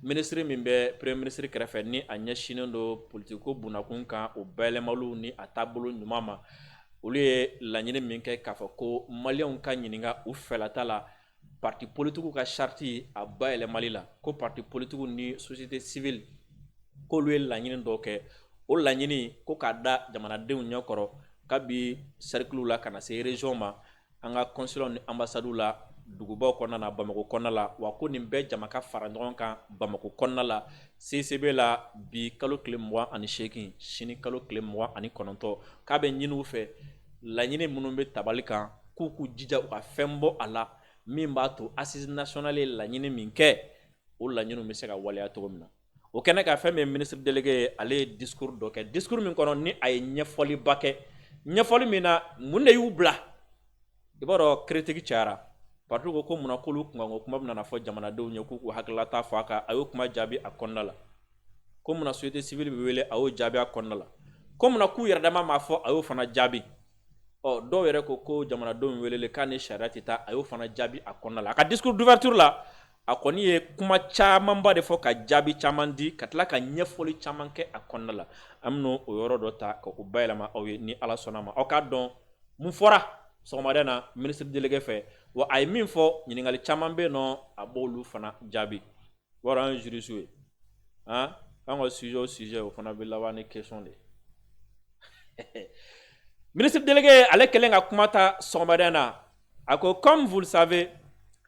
ministre min bɛ premier ministre kɛrɛfɛ ni a ɲɛsinen do politiko bunakun kan o bɛɛlɛmaliw ni a taabolo ɲuman ma olu ye laɲini min kɛ k'a fɔ ko maliyɛnw ka ɲininka u fɛlata la parti politiku ka charte a bayɛlɛmali la ko parti politiku ni société civile k'olu ye laɲini dɔ kɛ o laɲini ko k'a da jamanadenw ɲɛkɔrɔ kabi cercle la kana se région ma an ka consulat ni ambassade la dugubaw kɔnɔna na Bamako kɔnɔna la wa ko nin bɛɛ jama ka fara ɲɔgɔn kan Bamako kɔnɔna la CCB la bi kalo tile 28 sini kalo tile 29 k'a bɛ ɲini u fɛ laɲini minnu bɛ tabali kan k'u k'u jija u ka fɛn bɔ a la min b'a to assise nationale ye laɲini min kɛ o laɲiniw bɛ se ka waleya cogo min na o kɛnɛ ka fɛn min ministre délégué ye ale ye discours dɔ kɛ discours min kɔnɔ ni a ye ɲɛfɔliba kɛ ɲɛfɔli min na mun de y'u bila i b'a dɔn critique cayara parti ko munna k'olu kunkanko kuma bɛna fɔ jamanadenw ye k'u hakililata fɔ a kan a y'o kuma jaabi a kɔnɔna la ko munna société civile bɛ wele a y'o jaabi a kɔnɔna la ko munna k'u yɛrɛ dama m'a fɔ a y'o fana jaabi dɔw yɛrɛ ko jamanadenw welele k'a ni sariya tɛ taa a y'o fana jaabi a kɔnɔna la a ka discours d'ouverture la a kɔni ye kuma camanba de fɔ ka jaabi caman di ka tila ka ɲɛfɔli caman kɛ a kɔnɔna la an bɛna o yɔrɔ dɔ ta ka o bayɛlɛma aw ye ni ala sɔnna ma aw k'a dɔn mun fɔra sɔgɔmada na ministre délégué fɛ wa a ye min fɔ ɲininkali caman bɛ yen nɔ a b'olu fana jaabi wɔrɔ an ye jurisiw ye an ka sujet o fana bɛ laban ni question de ministre délégué ale kɛlen ka kuma ta sɔgɔmada na a ko comme vous le savez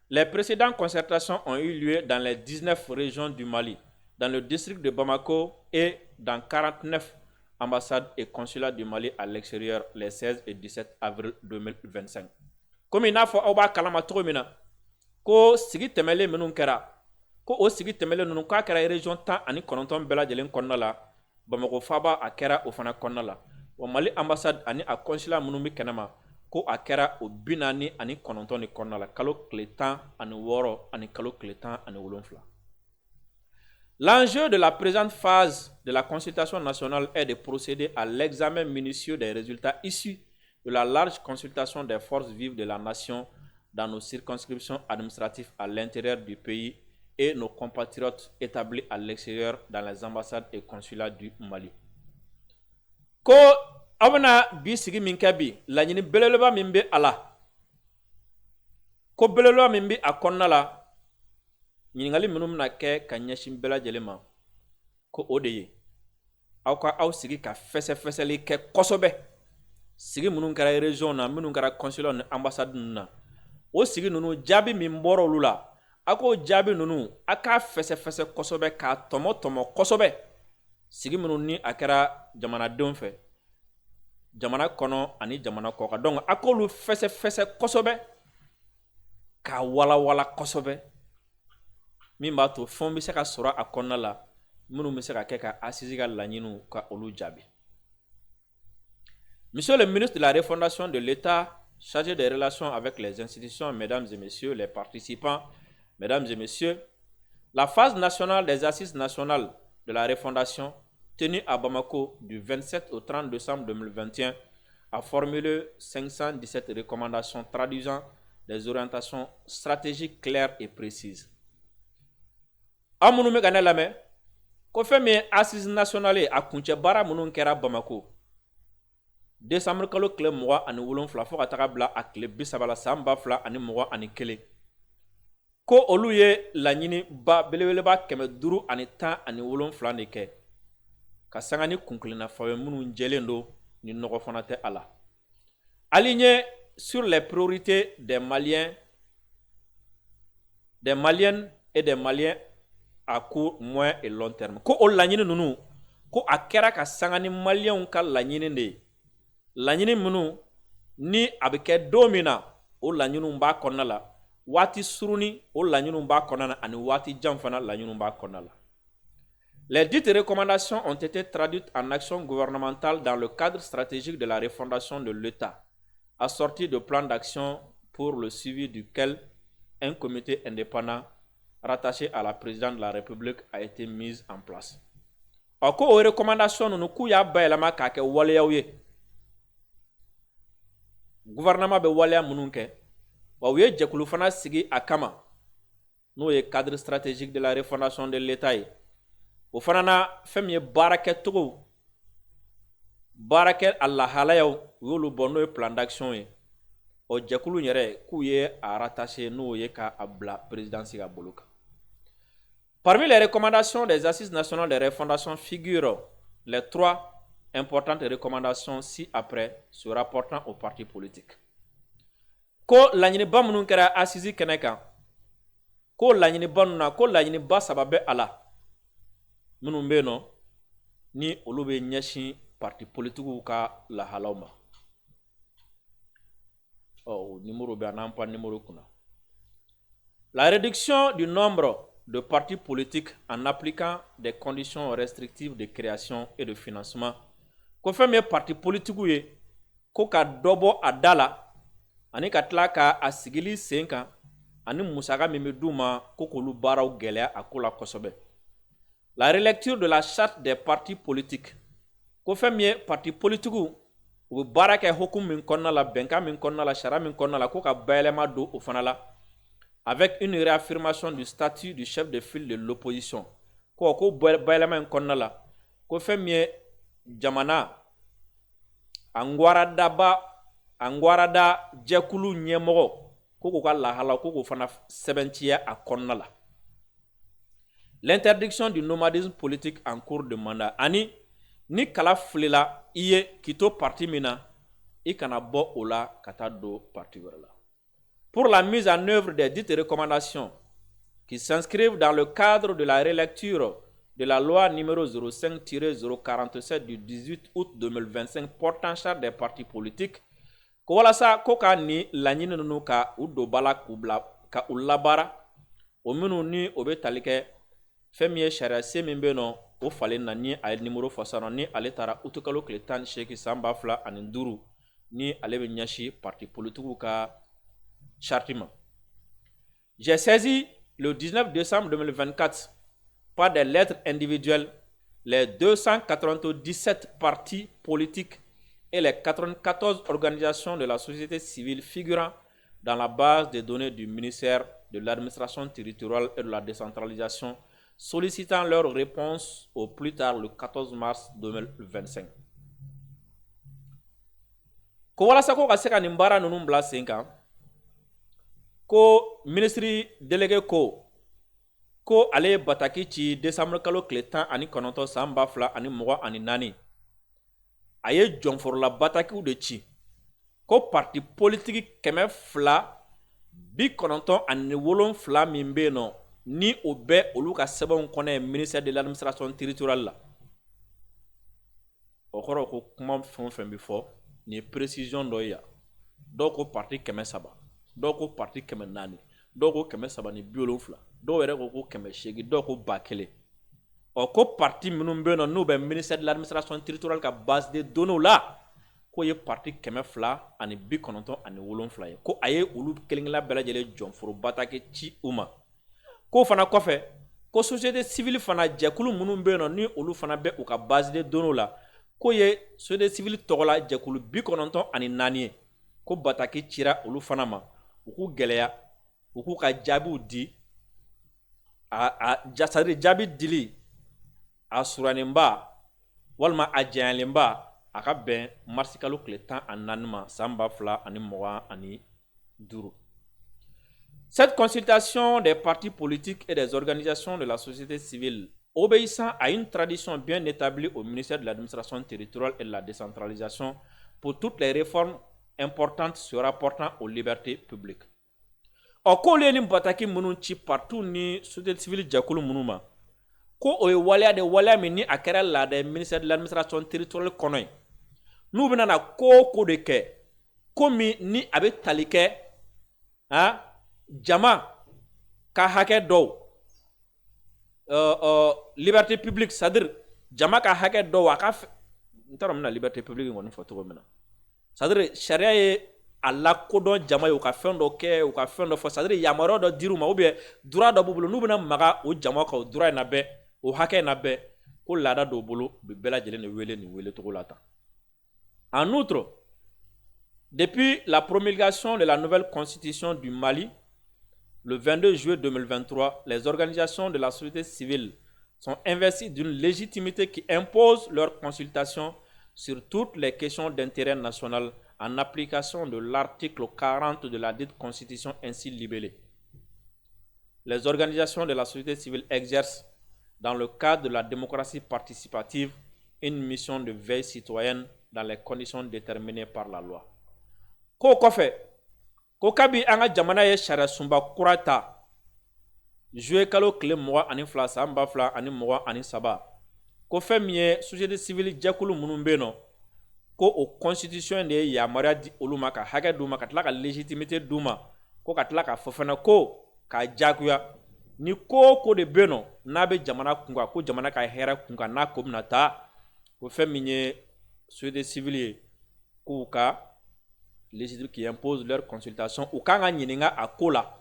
les précédentes concertations ont eu lieu dans les 19 régions du Mali, dans le district de Bamako et dans 49 ambassades et consulats du Mali à l'extérieur les 16 et 17 avril 2025. Comme il n'a pas oba kalama togo ko sigi temele minnu kɛra ko o sigi temele ninnu k'a kɛra région 10 ani 9 bɛɛ lajɛlen kɔnɔna la Bamako faba a kɛra o fana kɔnɔna la wa Mali ambassade ani a consulat minnu bɛ kɛnɛma ko a kɛra o 40 ani 9 ni kɔnɔna la kalo tile 10 ani 6 ani kalo tile 10 ani 7. L'enjeu de la présente phase de la consultation nationale est de procéder à l'examen minutieux des résultats issus de la large consultation des forces vives de la nation dans nos circonscriptions administratives à l'intérieur du pays et nos compatriotes établis à l'extérieur dans les ambassades et consulats du Mali. Ko abana bi sigi min kɛ bi laɲini beleleba min bɛ a la ko beleleba min bɛ a kɔnɔna la ɲininkali minnu bɛna kɛ ka ɲɛsin bɛɛ lajɛlen ma ko o de ye aw ka aw sigi ka fɛsɛfɛsɛli kɛ kosɛbɛ sigi minnu kɛra région na minnu kɛra consulat ni ambassade ninnu na o sigi ninnu jaabi min bɔra olu la a k'o jaabi ninnu a k'a fɛsɛfɛsɛ kosɛbɛ k'a tɔmɔ kosɛbɛ sigi minnu ni a kɛra jamanadenw fɛ jamana kɔnɔ ani jamana kɔ kan donc a k'olu fɛsɛfɛsɛ kosɛbɛ k'a walawala kosɛbɛ min b'a to fɛnw bɛ se ka sɔrɔ a kɔnɔna la minnu bɛ se ka kɛ ka assise ka laɲiniw ka olu jaabi. Monsieur le ministre de la refondation de l'État chargé des relations avec les institutions, mesdames et messieurs les participants, mesdames et messieurs, la phase nationale des assises nationales de la refondation tenue à Bamako du 27 au 30 décembre 2021 a formulé 517 recommandations traduisant des orientations stratégiques claires et précises. Amunu me gane lame ko fɛn min ye assise nationale a kuncɛ baara minnu kɛra Bamako décembre kalo tile 27 fo ka taga bila a tile 30 la san 2021 ko olu ye laɲini ba belebeleba 517 de kɛ ka sanga ni kunkilenna fɔlɔ minnu jɛlen don ni nɔgɔ fana tɛ a la aligné sur les priorités des Maliennes et des Maliens à court, moyen et long terme. Ko o laɲini ninnu ko a kɛra ka sanga ni Maliens ka laɲini de ye laɲini minnu ni a bɛ kɛ don min na o laɲiniw b'a kɔnɔna la waati suruni o laɲiniw b'a kɔnɔna na ani waati jan fana laɲiniw b'a kɔnɔna la. Les dites recommandations ont été traduites en action gouvernementale dans le cadre stratégique de la refondation de l'État, assorti de plans d'action pour le suivi duquel un comité indépendant rattaché à la présidente de la République a été mis en place. Ako o recommandation nunu ku ya bayɛlɛma k'a kɛ waleyaw ye. Gouvernement bɛ waleya minnu kɛ, wa u ye jɛkulu fana sigi a kama n'o ye cadre stratégique de la refondation de l'État ye o fana na fɛn min ye baarakɛcogo baarakɛ a lahalayaw u y'olu bɔ n'o ye plan d'action ye o jɛkulu yɛrɛ k'u ye a rattaché n'o ye k'a bila présidence ka bolo kan. Parmi les recommandations des assises nationales de refondation figurent les 3 importantes recommandations ci-après se rapportant aux partis politiques. Ko laɲiniba minnu kɛra assise kɛnɛ kan ko laɲiniba ninnu na ko laɲiniba saba bɛ a la minnu bɛ yen nɔ ni olu bɛ ɲɛsin parti politiques ka lahalaw ma. O numéro bɛ an pa numéro kunna. La réduction du nombre de partis politiques en appliquant des conditions restrictives de création et de financement. Ko fɛn min ye parti politiques ye ko ka dɔ bɔ a da la ani ka tila ka a sigili sen kan ani musaka min bɛ d'u ma ko k'olu baaraw gɛlɛya a ko la kosɛbɛ. La relecture de la charte des partis politiques. Ko fɛn min ye parti politiques u bɛ baara kɛ hukumu min kɔnɔna la bɛnkan min kɔnɔna la sariya min kɔnɔna la ko ka bayɛlɛma don o fana la avec une réaffirmation du statut du chef de file de l'opposition. Ko bayɛlɛma in kɔnɔna la ko fɛn min ye jamana a ŋwarada jɛkulu ɲɛmɔgɔ ko k'u ka lahala ko k'o fana sɛbɛntiya a kɔnɔna la. L'interdiction du nomadisme politique en cours de mandat ani ni kala filila i ye k'i to parti min na i kana bɔ o la ka taa don parti wɛrɛ la. Pour la mise en œuvre des dites recommandations qui s'inscrivent dans le cadre de la relecture de la loi numéro 05-047 du 18 août 2025 portant charte des partis politiques, ko walasa ko ka ni laɲini ninnu ka u don ba la ka u labaara o minnu ni o bɛ tali kɛ fɛn min ye sariya sen min bɛ yen nɔ o falen na ni a ye numéro fɔ sisan nɔ ni ale taara uti kalo tile 18 san 2025 ni ale bɛ ɲɛsin parti politiques ka charte ma. J'ai saisi le 19 décembre 2024 par des lettres individuelles les 297 partis politiques et les 94 organisations de la société civile figurant dans la base des données du ministère de l'administration territoriale et de la décentralisation, sollicitant leur réponse au plus tard le 14 mars 2025. Ko walasa ko ka se ka nin baara ninnu bila sen kan ko ministre délégué ko ale ye bataki ci décembre kalo tile 19 san 2024 a ye jɔnforola batakiw de ci ko parti politique 297 min bɛ yen nɔ ni o bɛ olu ka sɛbɛnw kɔnɔ ministère de l'administration territoriale la o kɔrɔ ko kuma fɛn o fɛn bɛ fɔ nin ye précision dɔ ye yan dɔw ko parti 300 dɔw ko parti 400 dɔw ko 370 dɔw yɛrɛ ko 800 dɔw ko 1000 ko parti minnu bɛ yen nɔ n'u bɛ ministère de l'administration territoriale ka base de données la ko ye parti 297 ye ko a ye olu kelen-kelen bɛɛ lajɛlen jɔnforo bataki ci u ma ko fana kɔfɛ ko société civile fana jɛkulu minnu bɛ yen nɔ ni olu fana bɛ u ka base de données la ko ye société civile tɔgɔ la jɛkulu 94 ye ko bataki cira olu fana ma u k'u gɛlɛya u k'u ka jaabiw di c'est-à-dire jaabi dili a suraninba walima a janyalenba a ka bɛn mars kalo tile 14 ma san 2025. Cette consultation des partis politiques et des organisations de la société civile obéissant à une tradition bien établie au ministère de l'administration territoriale et de la décentralisation pour toutes les réformes importantes se rapportant aux libertés publiques. Ko le ni bataki minnu ci partout ni société civile jɛkulu minnu ma ko o ye waleya min ni a kɛra laada ministère de l'administration territoriale kɔnɔ ye n'u bɛna na ko de kɛ ko min ni a bɛ tali kɛ jama ka hakɛ dɔw liberté publique c'est-à-dire jama ka hakɛ dɔw a ka n t'a dɔn n bɛna liberté publique kɔni fɔ cogo min na c'est-à-dire sariya ye a lakodɔn jama ye u ka fɛn dɔ kɛ u ka fɛn dɔ fɔ c'est-à-dire yamaruya dɔ dir'u ma ou bien droit dɔ b'u bolo n'u bɛna maga o jama kan o droit in na bɛɛ o hakɛ in na bɛɛ ko laada dɔw bolo u bɛ bɛɛ lajɛlen de wele nin wele cogo la tan. En outre, depuis la promulgation de la nouvelle constitution du Mali le 22 juillet 2023, les organisations de la société civile sont investies d'une légitimité qui impose leur consultation sur toutes les questions d'intérêt national en application de l'article 40 de la dite constitution ainsi libellée. Les organisations de la société civile exercent, dans le cadre de la démocratie participative, une mission de veille citoyenne dans les conditions déterminées par la loi. Ko kɔfɛ, ko kabi an ka jamana ye sariya sunba kura ta juillet kalo tile 22 san 2023 ko fɛn min ye société civile jɛkulu minnu bɛ yen nɔ ko o constitution de ye yamaruya di olu ma ka hakɛ d'u ma ka tila ka légitimité d'u ma ko ka tila ka fɔ fana ko ka jagoya ni ko de bɛ yen nɔ n'a bɛ jamana kunkan ko jamana ka hɛrɛ kunkan n'a ko bɛna taa ko fɛn min ye société civile ye k'u ka légitimité qui impose leur consultation ou kan ka ɲininka a ko la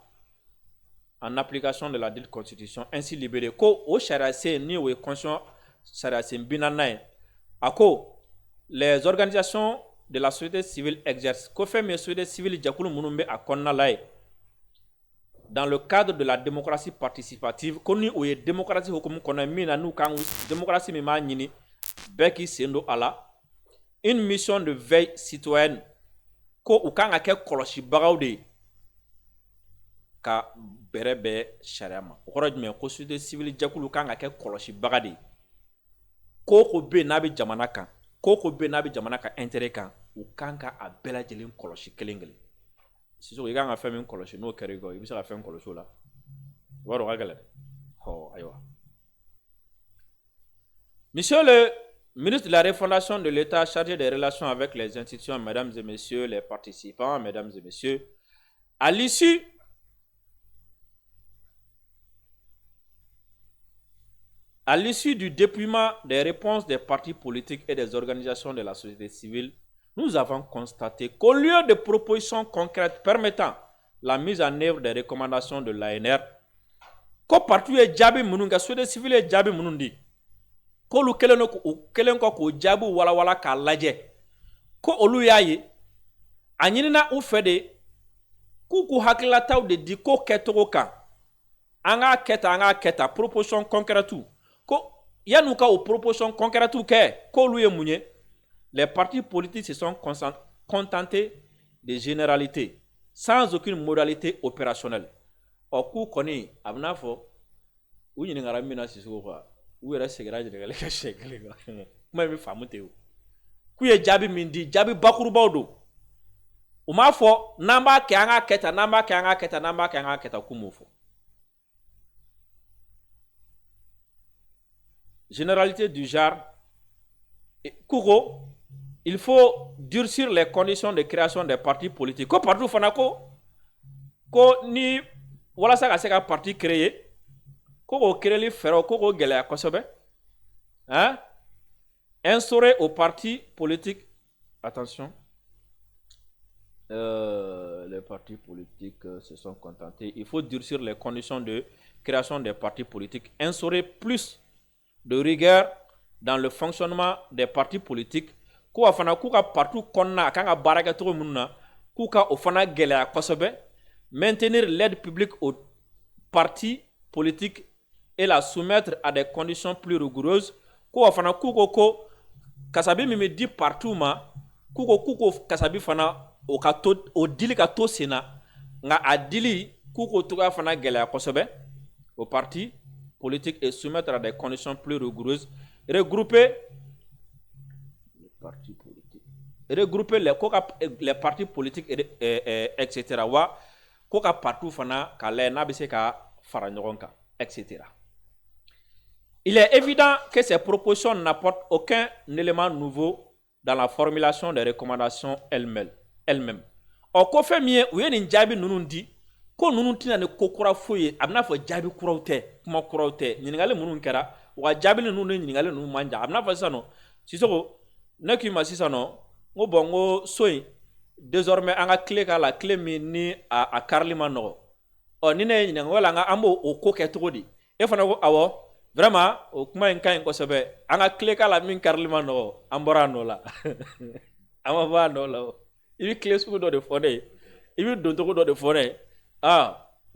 en application de la dite constitution ainsi libérée ko o sariya sen ni o ye constitution sariya sen 40 ye a ko les organisations de la société civile exercent ko fɛn min ye société civile jɛkulu minnu bɛ a kɔnɔna la ye dans le cadre de la démocratie participative ko ni o ye démocratie hukumu kɔnɔ min na n'u kan démocratie min b'a ɲini bɛɛ k'i sen don a la une mission de veille citoyenne ko u kan ka kɛ kɔlɔsibagaw de ye ka bɛrɛ bɛɛ sariya ma o kɔrɔ jumɛn ko société civile jɛkulu kan ka kɛ kɔlɔsibaga de ye ko bɛ n'a bɛ jamana kan ko bɛ n'a bɛ jamana ka intérêt kan u kan ka a bɛɛ lajɛlen kɔlɔsi kelen kelen sisan i kan ka fɛn min kɔlɔsi n'o kɛra i kɔ i bɛ se ka fɛn kɔlɔsi o la o b'a dɔn o ka gɛlɛn ayiwa. Monsieur le ministre de la refondation de l'État chargé des relations avec les institutions, mesdames et messieurs les participants, mesdames et messieurs, à l'issue du déploiement des réponses des partis politiques et des organisations de la société civile, nous avons constaté qu'au lieu de propositions concrètes permettant la mise en œuvre des recommandations de l'ANR, ko parti ye jaabi minnu kɛ société civile ye jaabi minnu di k'olu kelen kɔ k'o jaabi walawala k'a lajɛ ko olu y'a ye a ɲinina u fɛ de k'u hakililataw de di ko kɛcogo kan an k'a kɛ tan proposition concrète ko yan'u ka o proposition concrète kɛ k'olu ye mun ye les partis politiques se sont contentés de généralités sans aucune modalité opérationnelle. K'u kɔni a bɛna fɔ u ɲininkara min na Sisoko quoi u yɛrɛ seginna ɲininkali kɛ siɲɛ kelen kan kuma in bɛ faamu ten o k'u ye jaabi min di jaabi bakurubaw don u m'a fɔ n'an b'a kɛ an k'a kɛ tan n'an b'a kɛ an k'a kɛ tan n'an b'a kɛ an k'a kɛ tan k'u m'o fɔ généralité du genre k'u il faut durcir les conditions de création des partis politiques ko parti fana ko ni walasa ka se ka parti créer ko créer fɛɛrɛw ko gɛlɛya kosɛbɛ instaurer aux partis politiques attention les partis politiques se sont contentés il faut durcir les conditions de création des partis politiques instaurer plus de rigueur dans le fonctionnement des partis politiques ko afana ku ka parti kɔnɔna kan ka baara kɛ cogo minnu na k'u ka o fana gɛlɛya kosɛbɛ maintenir l'aide publique aux partis politiques et la soumettre à des conditions plus rigoureuses ko afana ku ko kasabi min bɛ di parti ma k'u ko kasabi fana o dili ka to sen na nka a dili k'u ko togoya fana gɛlɛya kosɛbɛ aux partis politiques et soumettre à des conditions plus rigoureuses regrouper les partis politiques etc. wa ko ka parti fana ka lajɛ n'a bɛ se ka fara ɲɔgɔn kan etc. Il est évident que ces propositions n'apportent aucun élément nouveau dans la formulation des recommandations elles-mêmes. Ko fɛn min ye u ye nin jaabi ninnu di ko ninnu tɛna ni ko kura foyi ye a bɛna fɔ jaabi kuraw tɛ kuma kuraw tɛ ɲininkali minnu kɛra u ka jaabi ninnu ni ɲininkali ninnu man jan a bɛna fɔ sisan nɔ Sisoko ne k'i ma sisan nɔ n ko so in désormais an ka tile k'a la tile min ni a karili ma nɔgɔ ni ne ye ɲininka wala an b'o ko kɛ cogo di e fana ko awɔ vraiment o kuma in ka ɲi kosɛbɛ an ka tile k'a la min karili ma nɔgɔ an bɔra a nɔ la an ma bɔ a nɔ la i bɛ tile sugu dɔ de fɔ ne ye i bɛ don cogo dɔ de fɔ ne ye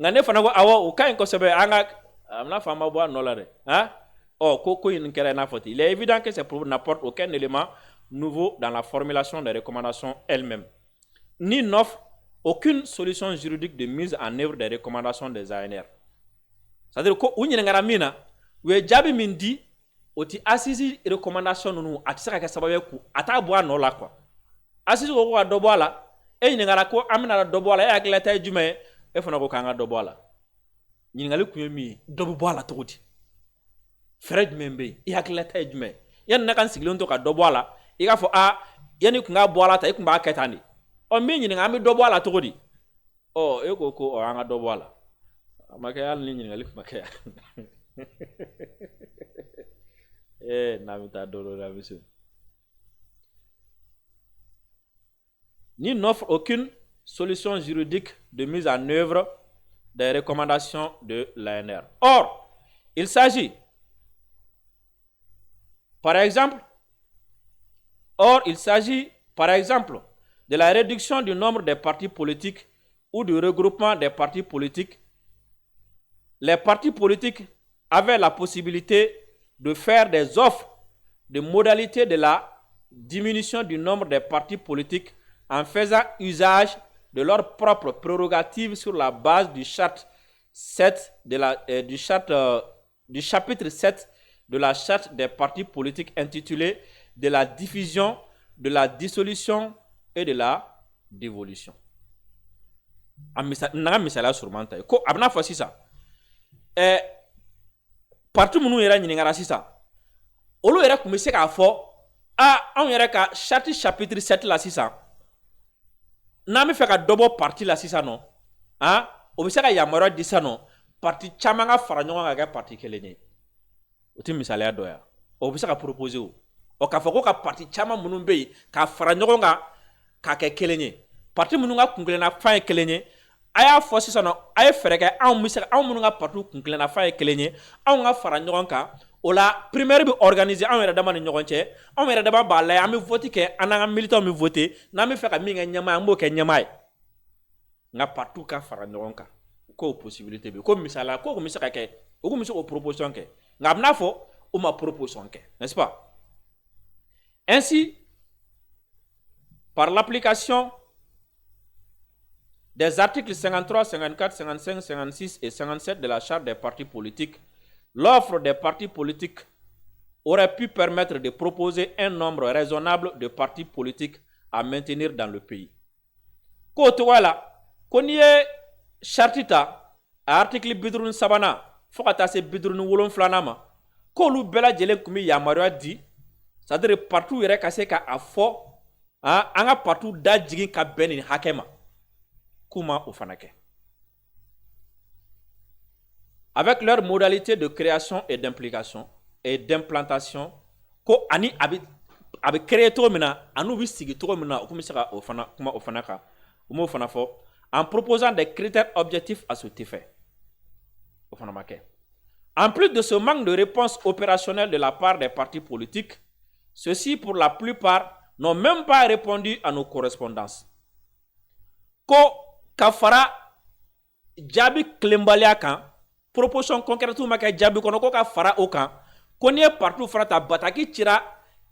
ngane fana ko awo o kain ko sebe anga amna fama bo nola de hein ko yin kere na foti il est évident que ces propos n'apportent aucun élément nouveau dans la formulation des recommandations elles-mêmes ni n'offre aucune solution juridique de mise en œuvre des recommandations des ANR. C'est-à-dire que ou ngara mina we jabi min di oti assisi recommandation nunu atisaka ka sababu ku ata bo anola quoi assisi ko ko do bola e ngara ko amina do bola ya glata jume e fona ko kanga do bola ngali ku mi do bola to di fred membe ya glata jume yan na kan siglon to ka do bola i ka fo a yani ku nga bola ta ikumba ketani o mi ngami do bola to di e ko anga do bola makaya ni ngali makaya ni n'offre aucune solution juridique de mise en œuvre des recommandations de l'ANR. Or, il s'agit, par exemple, de la réduction du nombre des partis politiques ou du regroupement des partis politiques. Les partis politiques avaient la possibilité de faire des offres de modalités de la diminution du nombre des partis politiques en faisant usage de leurs propres prérogatives sur la base du chapitre 7 de la charte des partis politiques intitulé de la diffusion, de la dissolution et de la dévolution. Ko abna fa sisa parti munu yera nyingara sisa olu yera kumese ka fo on yera ka chapitre 7 la sisa na me fe ka double parti la sisa no o be se ka yamaro disa no parti chama nga fara nyonga ga parti kelenye o ti misale adoya o be se ka proposer o ka fo ko ka parti chama munu be ka fara nyonga ka ke kelenye parti munu nga kungule na fa kelenye aya fo sisa no ay fereke an munu nga parti kungule na fa kelenye an nga fara nyonga o la primaire bi organiser an yɛrɛ dama ni ɲɔgɔn cɛ an yɛrɛ dama b'a la an bɛ vote kɛ an n'an ka militants bɛ vote n'an bɛ fɛ ka min kɛ ɲɛmaa an b'o kɛ ɲɛmaa ye nka partout ka fara ɲɔgɔn kan k'o possibilité bɛ ko misala ko kun bɛ se ka kɛ o kun bɛ se k'o proposition kɛ nka a bɛ n'a fɔ o ma proposition kɛ n'est-ce pas ainsi par l'application des articles 53, 54, 55, 56 et 57 de la charte des partis politiques. L'offre des partis politiques aurait pu permettre de proposer un nombre raisonnable de partis politiques à maintenir dans le pays. Koto wala, konye chartita article bidrun sabana, fokata se bidrun wolon flanama, kolu bela jelen kumi yamarua di, c'est-à-dire partout yere kase ka afo, anga partout da jigin ka benin hakema, kuma ofanake. Avec leurs modalités de création et d'implication et d'implantation, ko ani abi créé to mina, anu bi sigi to mina, okumisaka ofana kuma ofanaka, umo ofanafo, en proposant des critères objectifs à cet effet. Ofanamake. En plus de ce manque de réponse opérationnelle de la part des partis politiques, ceux-ci pour la plupart n'ont même pas répondu à nos correspondances. Ko kafara jabi klembalia kan proposition concrète ma ka jabi kono ko ka fara o kan ko ne partout fara ta bataki tira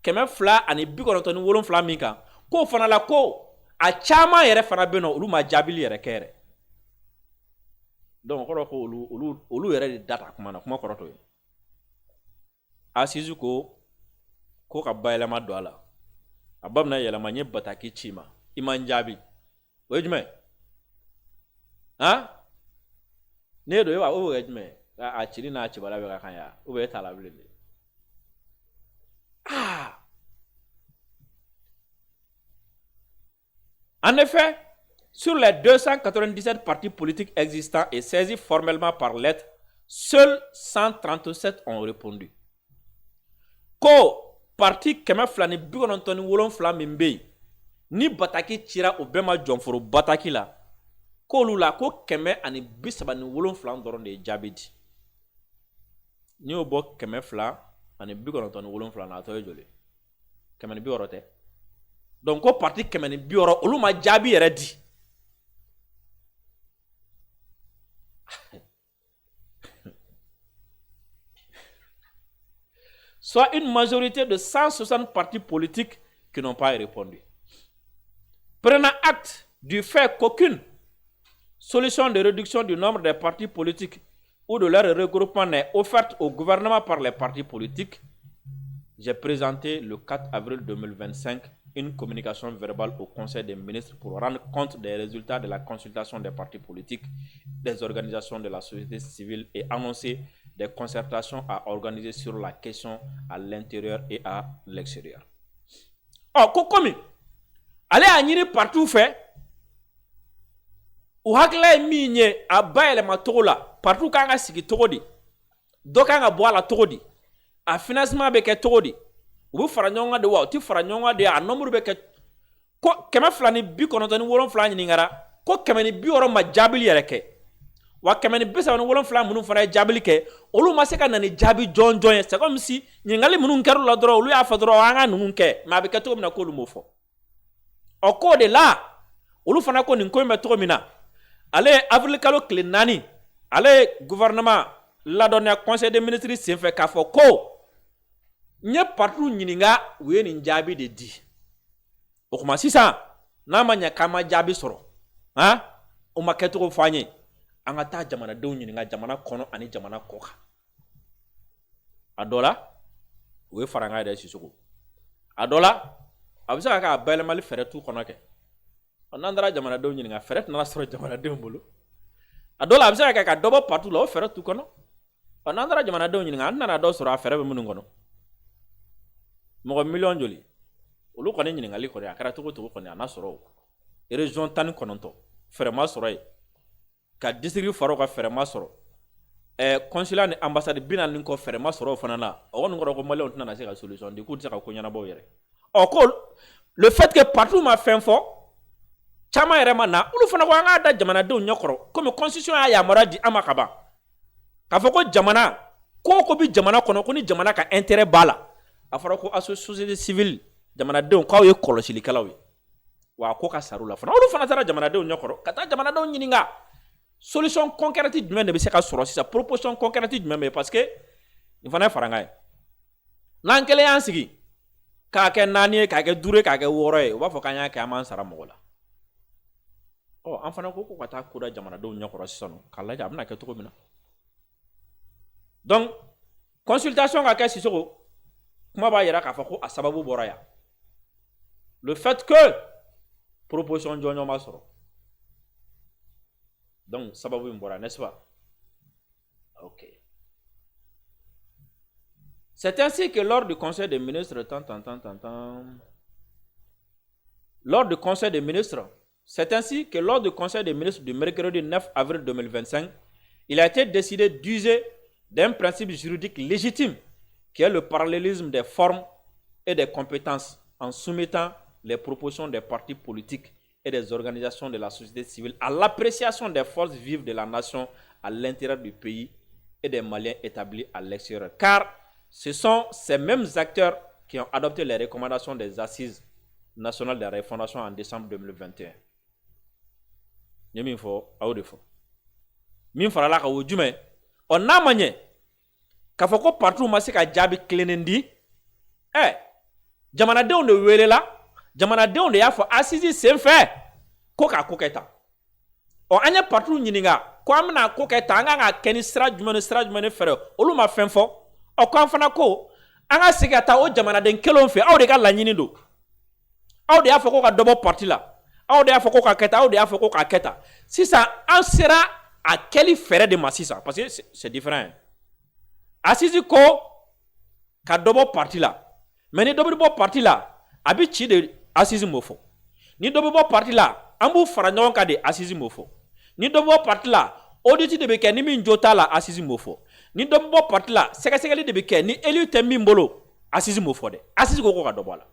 keme fla ani bi kono to ni wolon fla min kan ko fana la ko a chama yere fana beno olu ma jabi yere kere donc ko olu yere data kuma na kuma koroto asizu ko ka bayla ma do ala abamna yela ma nye bataki chima iman jabi wejme ne do o wejme a chiri na chibala be kan ya o be tala blele En effet, sur les 297 partis politiques existants et saisis formellement par lettre, seuls 137 ont répondu. Ko parti keme flani bigonontoni wolon flami mbe ni bataki tira o bema jonforo bataki la ko lula ko keme ani bisaba ni wolon flan doron de jabidi ni obo keme fla ani bigonontoni wolon flan na to jole keme ni bi orote donc ko parti keme ni bi oro oluma jabi yere di soit une majorité de 160 partis politiques qui n'ont pas répondu. Prenant acte du fait qu'aucune solution de réduction du nombre des partis politiques ou de leur regroupement n'est offerte au gouvernement par les partis politiques, j'ai présenté le 4 avril 2025 une communication verbale au Conseil des ministres pour rendre compte des résultats de la consultation des partis politiques, des organisations de la société civile et annoncer des concertations à organiser sur la question à l'intérieur et à l'extérieur. Oh, Kokomi, allez à Nini partout fait. Ou hakla minye a bayelema togo la partout kanga sigi togo di do kanga boala togo di a financement be ke togo di u fara nyonga de wa ti fara nyonga de a nombre be ke ko kema flani bi konotoni wolon flani ni ngara ko kemeni bi oro ma jabili yere ke wa kemeni bisa ni wolon flani munu fara jabili ke olu ma se ka nani jabi jon c'est comme si nyingali munu nkaru la dro olu ya fa dro anga nunu ke ma be ke togo na ko lu mo fo o ko de la olu fana ko ni ko me togo mina ale avril kalo kile nani ale gouvernement la donné conseil des ministres sen fait ka fo ko nye partout nyininga we ni njabi de di o kuma sisa na manya kama jabi soro ha o maketo fanye anga ta jamana de nyininga jamana kono ani jamana koka adola we faranga de sisuko adola abisa ka bele mali fere tu kono ke onandra jamana de nyininga fere na soro jamana de mbulu adola abisa ka dobo partout lo fere tu kono onandra jamana de nyininga nana do soro fere be munu ngono mo million joli olu ko ne nyiningali ko ya kara to ko ne ana soro région tan kononto fere ma soro ka district faro ka fere ma soro consulat ni ambassade binan ni ko fere ma soro fana na o ngoro ko male on na se ka solution di ko tsaka ko nyana bo yere o ko le fait que partout ma fin fo chama yere mana ulu fana ko anga da jamana de nyokoro comme constitution ya maradi amakaba ka fo ko jamana ko bi jamana kono ko ni jamana ka intérêt bala afara ko société civile jamana de ko ye kolosili kalaw wa ko ka sarula fana ulu fana tara jamana de nyokoro kata jamana de nyininga solution concrète du même de se ka soro sa proposition concrète du même parce que il fana faranga nan kele yansigi ka ke nani ka ke dure ka ke woro wa fo kanya ka man sara mogola oh en fana ko kata ko da jamana de nyokoro sisano kala ja amna ke to ko mina donc consultation ka ke sisoko kuma ba yira ka fa ko asababu boraya le fait que proposition jonyo ma soro donc sababu mbora n'est-ce pas OK c'est ainsi que lors du conseil des ministres lors du conseil des ministres c'est ainsi que lors du conseil des ministres du mercredi 9 avril 2025 il a été décidé d'user d'un principe juridique légitime qui est le parallélisme des formes et des compétences en soumettant les propositions des partis politiques et des organisations de la société civile à l'appréciation des forces vives de la nation à l'intérieur du pays et des Maliens établis à l'extérieur. Car ce sont ces mêmes acteurs qui ont adopté les recommandations des assises nationales de la refondation en décembre 2021. On a manié ka foko partout ma se ka jabi klenendi jamana de on de wele la jamana de on de ya fo assisi sen fait ko ka koketa o anya partout nyininga ko amna koketa anga keni sra jumene fere olu ma fen fo o ko afana ko anga sigata o jamana den kelon fe aw de ka la nyini do aw de ya fo ko ka double parti la aw de ya fo ko ka keta aw de ya fo ko ka keta si ça en sera à quel fere de massisa parce que c'est différent. Assisi ko ka dobo parti la mais ni dobo parti la abi ci de assisi mofo ni dobo parti la ambu fara nyon ka de assisi mofo ni dobo parti la audit de beke ni min jota la assisi mofo ni dobo parti la sekali de beke ni elu tembi mbolo assisi mofo de assisi ko ka dobo la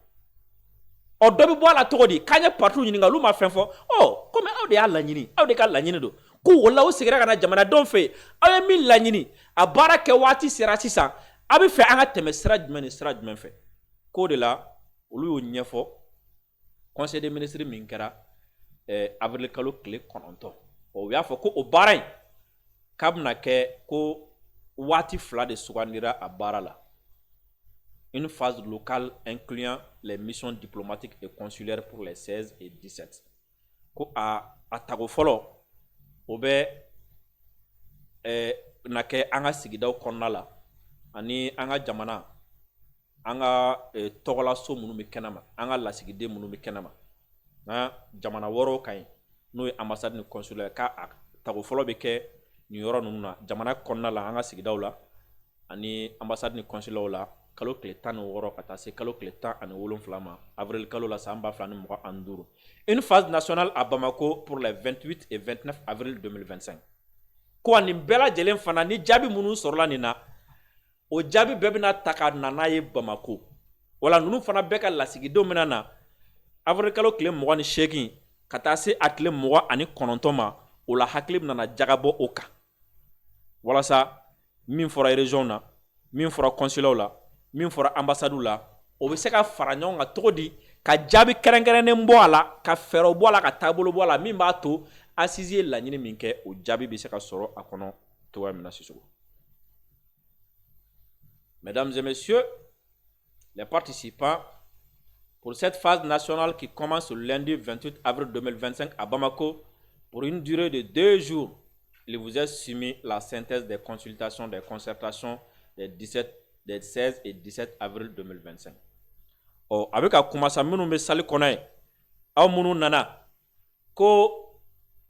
o dobo la to di kanya parti ni nga luma fenfo oh comme aw de ala nyini aw de ka la nyini do ku wala o sigira kana jamana don fe aw mi la nyini a baraka wati sera sisa abi fe anga teme sera jmen fe ko de la olu yo nyefo conseil des ministres min kera avril kalo kle kononto o ya fo ko o baray kabna ke ko wati fla de sugandira a barala une phase locale incluant les missions diplomatiques et consulaires pour les 16 et 17. Ko a tago fɔlɔ o bɛ na kɛ an ka sigidaw kɔnɔna la ani an ka jamana an ka tɔgɔlaso minnu bɛ kɛnɛma an ka lasigiden minnu bɛ kɛnɛma nka jamana wɔɔrɔw ka ɲi n'o ye ambassade ni consulaire k'a tago fɔlɔ bɛ kɛ nin yɔrɔ ninnu na jamana kɔnɔna la an ka sigidaw la ani ambassade ni consulaire la kalo tile 16 ka taa se kalo tile 17 ma avril kalo la san 2025. Une phase nationale à Bamako pour les 28 et 29 avril 2025. Ko ani bɛɛ lajɛlen fana ni jaabi minnu sɔrɔla nin na o jaabi bɛɛ bɛna ta ka na n'a ye Bamako wala ninnu fana bɛɛ ka lasigidenw bɛna na avril kalo tile 28 ka taa se a tile 29 ma o la hakili bɛna jagabɔ o kan walasa min fɔra région na min fɔra consulaire la min fɔra ambassade la o bɛ se ka fara ɲɔgɔn kan cogo di ka jaabi kɛrɛnkɛrɛnnen bɔ a la ka fɛɛrɛw bɔ a la ka taabolo bɔ a la min b'a to assise ye laɲini min kɛ o jaabi bɛ se ka sɔrɔ a kɔnɔ cogoya min na Sisoko. Mesdames et messieurs les participants, pour cette phase nationale qui commence le lundi 28 avril 2025 à Bamako pour une durée de 2 jours, il vous est soumis la synthèse des consultations, des concertations des 16 et 17 avril 2025. Avec a commencé minnu bɛ sali kɔnɔ ye aw minnu nana ko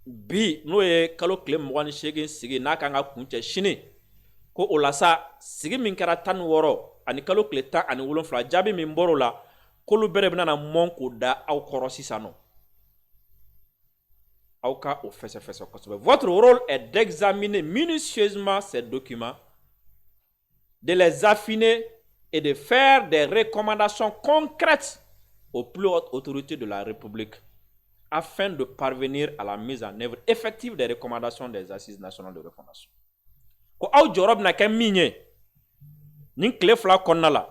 bi n'o ye kalo tile 28 sigi n'a kan ka kuncɛ sini ko o la sa sigi min kɛra 16 ani kalo tile 17 jaabi min bɔr'o la k'olu bɛɛ de bɛna mɔn k'o da aw kɔrɔ sisan nɔ aw ka o fɛsɛfɛsɛ kosɛbɛ. Votre rôle est d'examiner minutieusement ces documents, de les affiner et de faire des recommandations concrètes aux plus hautes autorités de la République afin de parvenir à la mise en œuvre effective des recommandations des assises nationales de refondation. Ko aw jɔyɔrɔ bɛna kɛ min ye nin tile 2 kɔnɔna la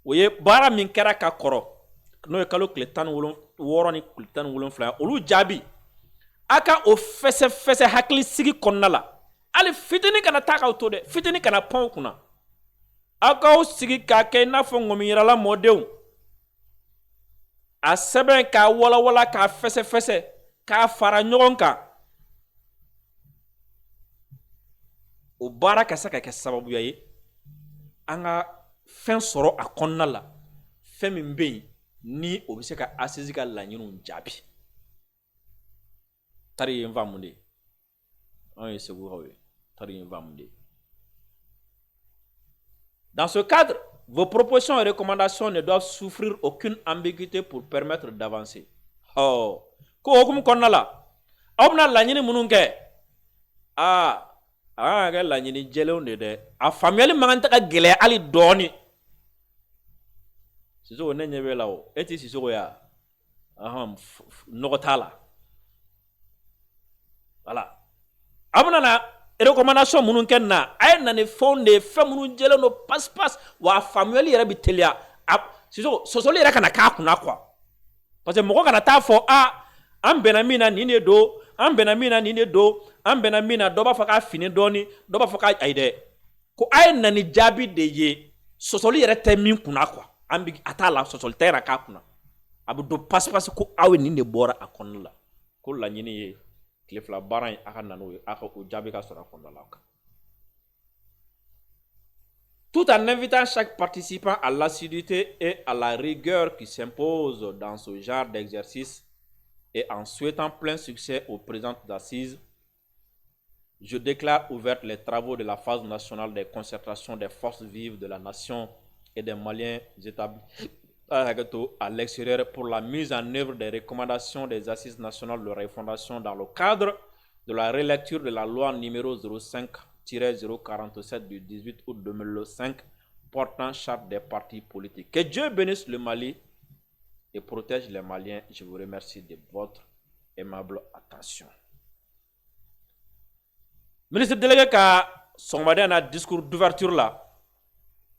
o ye baara min kɛra ka kɔrɔ n'o ye kalo tile 16 ni tile 17 olu jaabi a ka o fɛsɛfɛsɛ hakili sigi kɔnɔna la hali fitini kana taa k'aw to dɛ fitini kana pɔn kunna aw k'aw sigi k'a kɛ i n'a fɔ ŋɔmiyirala mɔdenw a sɛbɛn k'a walawala k'a fɛsɛfɛsɛ k'a fara ɲɔgɔn kan o baara ka se ka kɛ sababuya ye an ka fɛn sɔrɔ a kɔnɔna la fɛn min bɛ yen ni o bɛ se ka assise ka laɲiniw jaabi tari ye n fa mun de an ye segukaw ye tari ye n fa mun de. Dans ce cadre, vos propositions et recommandations ne doivent souffrir aucune ambiguïté pour permettre d'avancer. Ko hukumu kɔnɔna la aw bɛna laɲini minnu kɛ an ka kɛ laɲini jɛlenw de dɛ a faamuyali man kan tɛ ka gɛlɛya hali dɔɔni. Sisoko ne ɲɛ bɛ la o e ti Sisoko ya nɔgɔ t'a la voilà aw bɛna na recommandation minnu kɛ na a ye na ni fɛnw de ye fɛn minnu jɛlen don pas wa a faamuyali yɛrɛ bɛ teliya Sisoko sɔsɔli yɛrɛ kana k'a kunna quoi parce que mɔgɔ kana taa fɔ an bɛnna min na nin de don an bɛnna min na nin de don an bɛnna min na dɔ b'a fɔ k'a fini dɔɔni dɔ b'a fɔ k'a ayi dɛ ko a ye na ni jaabi de ye sɔsɔli yɛrɛ tɛ min kunna quoi a t'a la sɔsɔli tɛ yɛrɛ k'a kunna a bɛ don pas ko aw ye nin de bɔra a kɔnɔna la ko laɲini ye tile 2 baara in a ka na n'o ye a ka o jaabi ka sɔrɔ a kɔnɔna la. Tout en invitant chaque participant à l'assiduité et à la rigueur qui s'impose dans ce genre d'exercice et en souhaitant plein succès aux présentes assises, je déclare ouvertes les travaux de la phase nationale des concertations des forces vives de la nation et des Maliens établis à l'extérieur pour la mise en œuvre des recommandations des assises nationales de refondation dans le cadre de la relecture de la loi numéro 05-047 du 18 août 2005 portant charte des partis politiques. Que Dieu bénisse le Mali et protège les Maliens. Je vous remercie de votre aimable attention. Ministre délégué ka sɔgɔmaden na discours d'ouverture la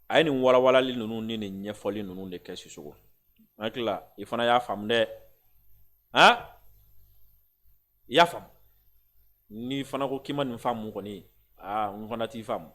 a ye nin walawalali ninnu ni nin ɲɛfɔli ninnu de kɛ Sisoko. An hakili la i fana y'a faamu dɛ i y'a faamu ni fana ko k'i ma nin faamu kɔni n fana t'i faamu